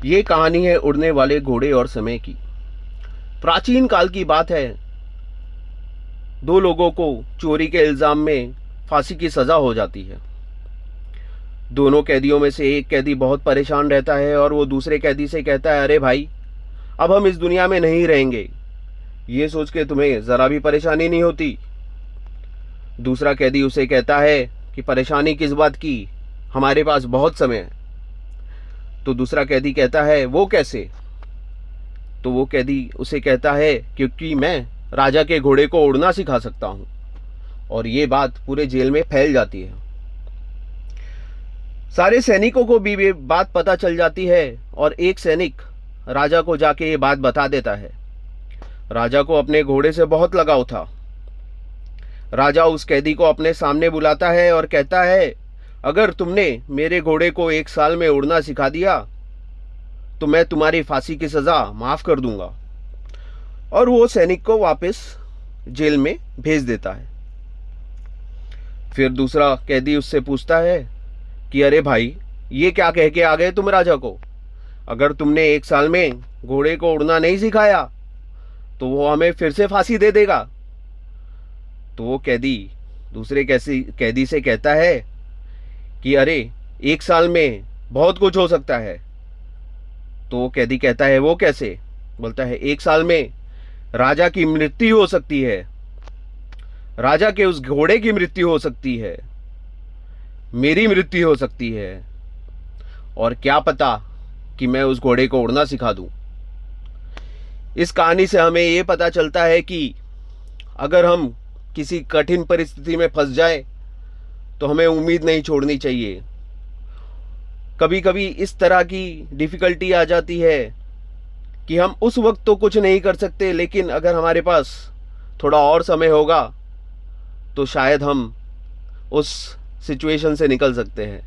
ये कहानी है उड़ने वाले घोड़े और समय की। प्राचीन काल की बात है। दो लोगों को चोरी के इल्ज़ाम में फांसी की सज़ा हो जाती है। दोनों कैदियों में से एक कैदी बहुत परेशान रहता है और वो दूसरे कैदी से कहता है, अरे भाई, अब हम इस दुनिया में नहीं रहेंगे, ये सोच के तुम्हें ज़रा भी परेशानी नहीं होती? दूसरा कैदी उसे कहता है कि परेशानी किस बात की, हमारे पास बहुत समय है। तो दूसरा कैदी कहता है, वो कैसे? तो वो कैदी उसे कहता है, क्योंकि मैं राजा के घोड़े को उड़ना सिखा सकता हूँ। और ये बात पूरे जेल में फैल जाती है। सारे सैनिकों को भी ये बात पता चल जाती है और एक सैनिक राजा को जाके ये बात बता देता है। राजा को अपने घोड़े से बहुत लगाव था। राजा उस कैदी को अपने सामने बुलाता है और कहता है, अगर तुमने मेरे घोड़े को 1 साल में उड़ना सिखा दिया तो मैं तुम्हारी फांसी की सज़ा माफ़ कर दूंगा। और वो सैनिक को वापस जेल में भेज देता है। फिर दूसरा कैदी उससे पूछता है कि अरे भाई, ये क्या कह के आ गए तुम राजा को? अगर तुमने 1 साल में घोड़े को उड़ना नहीं सिखाया तो वो हमें फिर से फांसी दे देगा। तो वो कैदी दूसरे कैदी से कहता है कि अरे, 1 साल में बहुत कुछ हो सकता है। तो वो कैदी कहता है, वो कैसे? बोलता है, 1 साल में राजा की मृत्यु हो सकती है, राजा के उस घोड़े की मृत्यु हो सकती है, मेरी मृत्यु हो सकती है, और क्या पता कि मैं उस घोड़े को उड़ना सिखा दूं। इस कहानी से हमें ये पता चलता है कि अगर हम किसी कठिन परिस्थिति में फंस जाए तो हमें उम्मीद नहीं छोड़नी चाहिए। कभी कभी इस तरह की डिफ़िकल्टी आ जाती है कि हम उस वक्त तो कुछ नहीं कर सकते, लेकिन अगर हमारे पास थोड़ा और समय होगा तो शायद हम उस सिचुएशन से निकल सकते हैं।